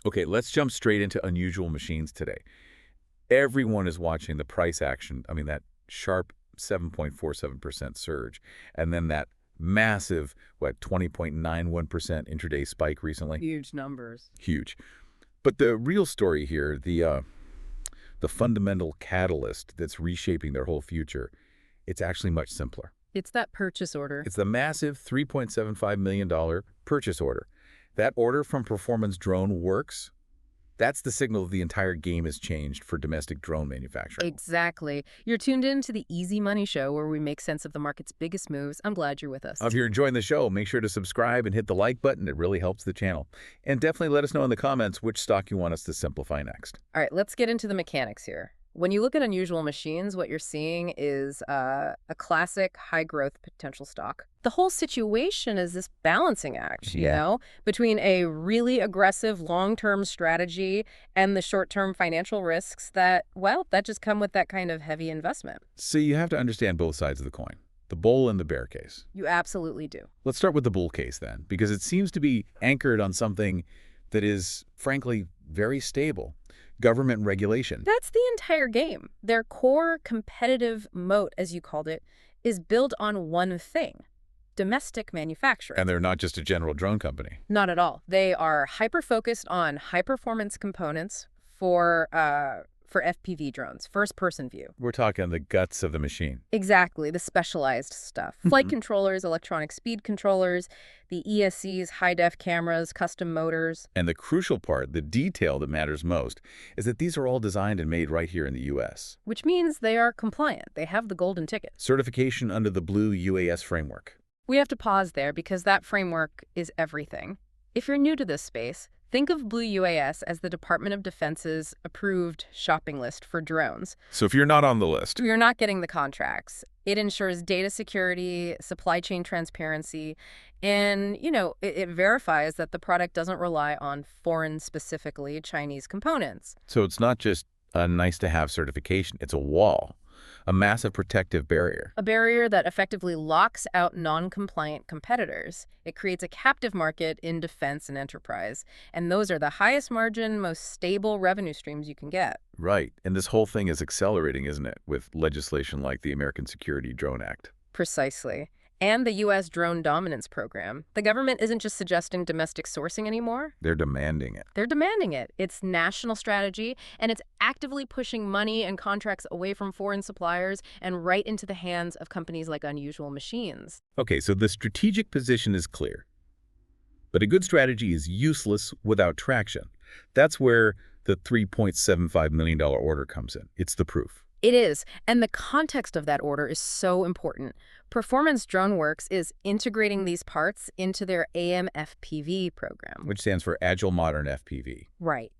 Okay, let's jump straight into unusual machines today. Everyone is watching the price action. I mean, that sharp 7.47% surge, and then that massive, 20.91% intraday spike recently. Huge numbers. Huge. But the real story here, the fundamental catalyst that's reshaping their whole future, it's actually much simpler. It's that purchase order. It's the massive $3.75 million purchase order. That order from Performance Drone works. That's the signal the entire game has changed for domestic drone manufacturing. Exactly. You're tuned in to the Easy Money Show, where we make sense of the market's biggest moves. I'm glad you're with us. If you're enjoying the show, make sure to subscribe and hit the like button. It really helps the channel. And definitely let us know in the comments which stock you want us to simplify next. All right, let's get into the mechanics here. When you look at unusual machines, what you're seeing is a classic high-growth potential stock. The whole situation is this balancing act, you know, between a really aggressive long-term strategy and the short-term financial risks that, well, that just come with that kind of heavy investment. So you have to understand both sides of the coin, the bull and the bear case. You absolutely do. Let's start with the bull case then, because it seems to be anchored on something that is, frankly, very stable. Government regulation. That's the entire game. Their core competitive moat, as you called it, is built on one thing: domestic manufacturing. And they're not just a general drone company. Not at all. They are hyper-focused on high-performance components for FPV drones, first-person view. We're talking the guts of the machine. Exactly, the specialized stuff. Flight controllers, electronic speed controllers, the ESCs, high-def cameras, custom motors. And the crucial part, the detail that matters most, is that these are all designed and made right here in the U.S. Which means they are compliant. They have the golden ticket. Certification under the Blue UAS framework. We have to pause there because that framework is everything. If you're new to this space, think of Blue UAS as the Department of Defense's approved shopping list for drones. So if you're not on the list, You're not getting the contracts. It ensures data security, supply chain transparency, and, you know, it verifies that the product doesn't rely on foreign, specifically Chinese components. so it's not just a nice-to-have certification. It's a wall, a massive protective barrier. A barrier that effectively locks out non-compliant competitors. It creates a captive market in defense and enterprise. And those are the highest margin, most stable revenue streams you can get. Right. And this whole thing is accelerating, isn't it, with legislation like the American Security Drone Act. Precisely. And the U.S. Drone Dominance Program. The government isn't just suggesting domestic sourcing anymore. They're demanding it. They're demanding it. It's national strategy, and it's actively pushing money and contracts away from foreign suppliers and right into the hands of companies like Unusual Machines. Okay, so the strategic position is clear. But a good strategy is useless without traction. That's where the $3.75 million order comes in. It's the proof. It is, and the context of that order is so important. Performance Drone Works is integrating these parts into their AMFPV program. Which stands for Agile Modern FPV. Right.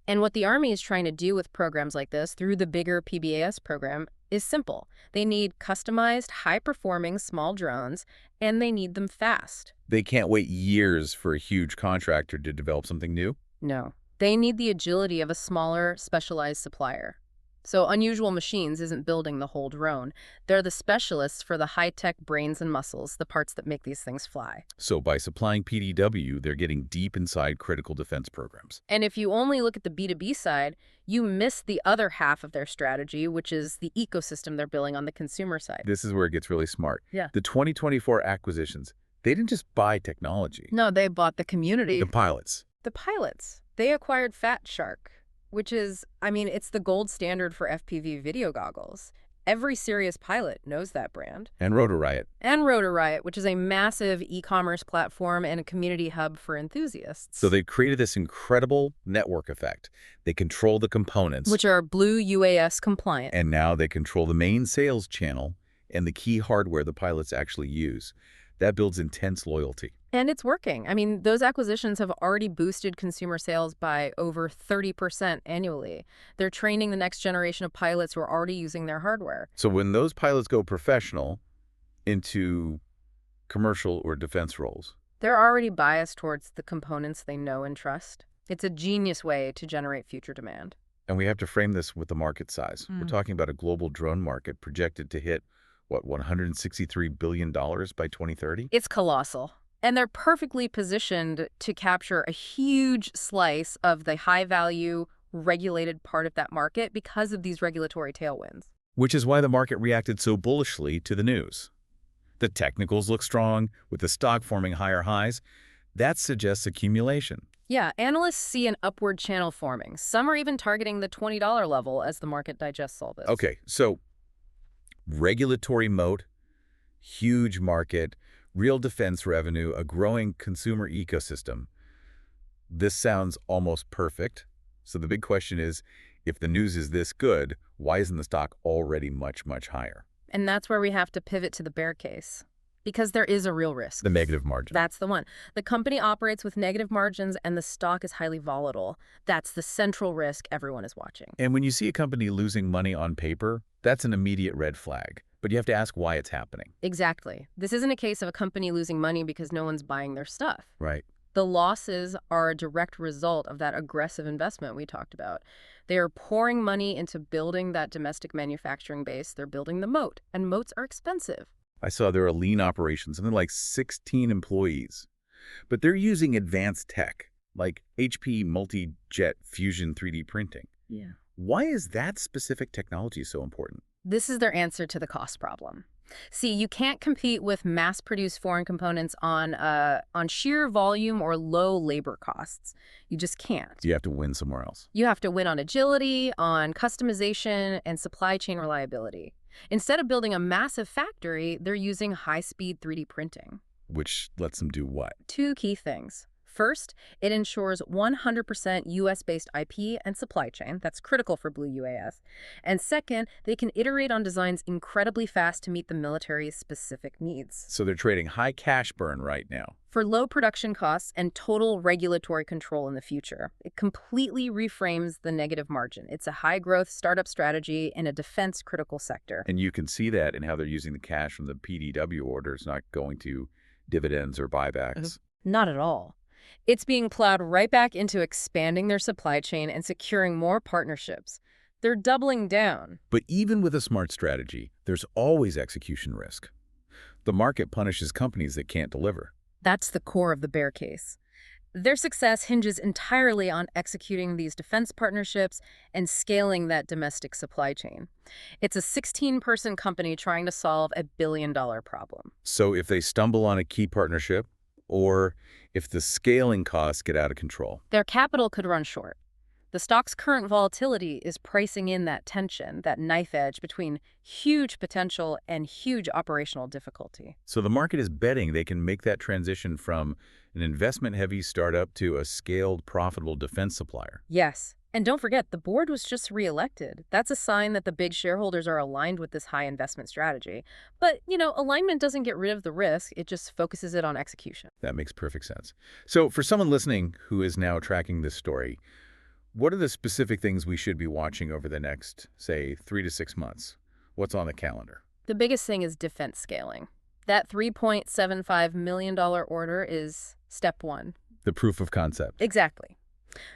And what the Army is trying to do with programs like this through the bigger PBAS program is simple. They need customized, high-performing small drones, and they need them fast. They can't wait years for a huge contractor to develop something new? No. They need the agility of a smaller, specialized supplier. So Unusual Machines isn't building the whole drone. They're the specialists for the high-tech brains and muscles, the parts that make these things fly. So by supplying PDW, they're getting deep inside critical defense programs. And if you only look at the B2B side, you miss the other half of their strategy, which is the ecosystem they're building on the consumer side. This is where it gets really smart. Yeah. The 2024 acquisitions, they didn't just buy technology. No, they bought the community. The pilots. The pilots. They acquired Fat Shark, which is, I mean, it's the gold standard for FPV video goggles. Every serious pilot knows that brand. And Rotor Riot. And Rotor Riot, which is a massive e-commerce platform and a community hub for enthusiasts. So they created this incredible network effect. They control the components. Which are Blue UAS compliant. And now they control the main sales channel and the key hardware the pilots actually use. That builds intense loyalty. And it's working. I mean, those acquisitions have already boosted consumer sales by over 30% annually. They're training the next generation of pilots who are already using their hardware. So when those pilots go professional into commercial or defense roles, they're already biased towards the components they know and trust. It's a genius way to generate future demand. And we have to frame this with the market size. We're talking about a global drone market projected to hit, what, $163 billion by 2030? It's colossal. And they're perfectly positioned to capture a huge slice of the high-value, regulated part of that market because of these regulatory tailwinds. Which is why the market reacted so bullishly to the news. The technicals look strong, with the stock forming higher highs. That suggests accumulation. Yeah, analysts see an upward channel forming. Some are even targeting the $20 level as the market digests all this. Okay, so regulatory moat, huge market, real defense revenue, a growing consumer ecosystem. This sounds almost perfect. So the big question is, if the news is this good, why isn't the stock already much, much higher? And that's where we have to pivot to the bear case. Because there is a real risk. The negative margin. That's the one. The company operates with negative margins and the stock is highly volatile. That's the central risk everyone is watching. And when you see a company losing money on paper, that's an immediate red flag. But you have to ask why it's happening. Exactly. This isn't a case of a company losing money because no one's buying their stuff. Right. The losses are a direct result of that aggressive investment we talked about. They are pouring money into building that domestic manufacturing base. They're building the moat, and moats are expensive. I saw they're a lean operation, something like 16 employees. But they're using advanced tech, like HP multi-jet fusion 3D printing. Yeah. Why is that specific technology so important? This is their answer to the cost problem. See, you can't compete with mass-produced foreign components on sheer volume or low labor costs. You just can't. You have to win somewhere else. You have to win on agility, on customization, and supply chain reliability. Instead of building a massive factory, they're using high-speed 3D printing. Which lets them do what? Two key things. First, it ensures 100% U.S.-based IP and supply chain. That's critical for Blue UAS. And second, they can iterate on designs incredibly fast to meet the military's specific needs. So they're trading high cash burn right now. For low production costs and total regulatory control in the future. It completely reframes the negative margin. It's a high-growth startup strategy in a defense-critical sector. And you can see that in how they're using the cash from the PDW orders, not going to dividends or buybacks. Not at all. It's being plowed right back into expanding their supply chain and securing more partnerships. They're doubling down. But even with a smart strategy, there's always execution risk. The market punishes companies that can't deliver. That's the core of the bear case. Their success hinges entirely on executing these defense partnerships and scaling that domestic supply chain. It's a 16-person company trying to solve a billion-dollar problem. So if they stumble on a key partnership, or if the scaling costs get out of control, their capital could run short. The stock's current volatility is pricing in that tension, that knife edge between huge potential and huge operational difficulty. So the market is betting they can make that transition from an investment-heavy startup to a scaled, profitable defense supplier. Yes. And don't forget, the board was just reelected. That's a sign that the big shareholders are aligned with this high investment strategy. But, alignment doesn't get rid of the risk. It just focuses it on execution. That makes perfect sense. So for someone listening who is now tracking this story, what are the specific things we should be watching over the next, say, 3 to 6 months? What's on the calendar? The biggest thing is defense scaling. That $3.75 million order is step one. The proof of concept. Exactly.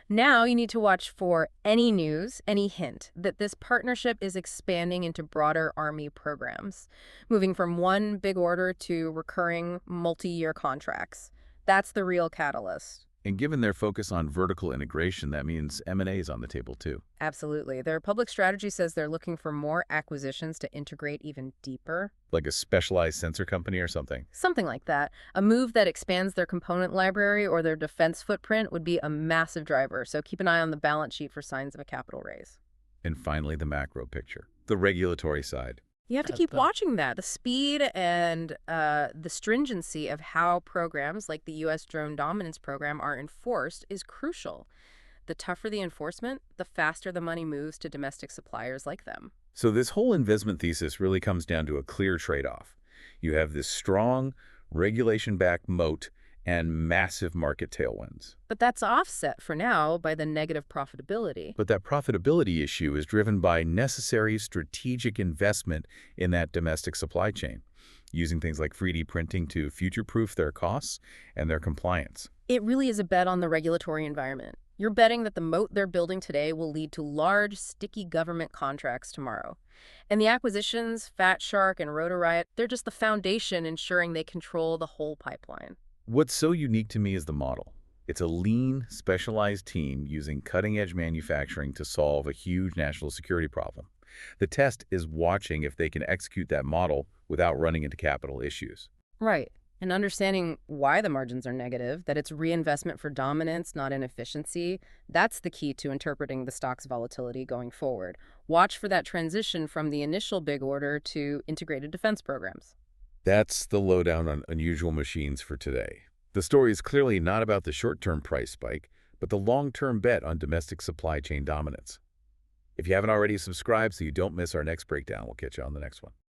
Now you need to watch for any news, any hint that this partnership is expanding into broader Army programs, moving from one big order to recurring multi-year contracts. That's the real catalyst. And given their focus on vertical integration, that means M&A is on the table too. Absolutely. Their public strategy says they're looking for more acquisitions to integrate even deeper. Like a specialized sensor company or something? Something like that. A move that expands their component library or their defense footprint would be a massive driver, so keep an eye on the balance sheet for signs of a capital raise. And finally, the macro picture, the regulatory side. You have to keep watching that. The speed and the stringency of how programs like the U.S. Drone Dominance Program are enforced is crucial. The tougher the enforcement, the faster the money moves to domestic suppliers like them. So this whole investment thesis really comes down to a clear trade-off. You have this strong, regulation-backed moat and massive market tailwinds. But that's offset for now by the negative profitability. But that profitability issue is driven by necessary strategic investment in that domestic supply chain, using things like 3D printing to future-proof their costs and their compliance. It really is a bet on the regulatory environment. You're betting that the moat they're building today will lead to large, sticky government contracts tomorrow. And the acquisitions, Fat Shark and Rotor Riot, they're just the foundation ensuring they control the whole pipeline. What's so unique to me is the model. It's a lean, specialized team using cutting-edge manufacturing to solve a huge national security problem. The test is watching if they can execute that model without running into capital issues. Right. And understanding why the margins are negative, that it's reinvestment for dominance, not inefficiency, that's the key to interpreting the stock's volatility going forward. Watch for that transition from the initial big order to integrated defense programs. That's the lowdown on unusual machines for today. The story is clearly not about the short-term price spike, but the long-term bet on domestic supply chain dominance. If you haven't already subscribed so you don't miss our next breakdown, we'll catch you on the next one.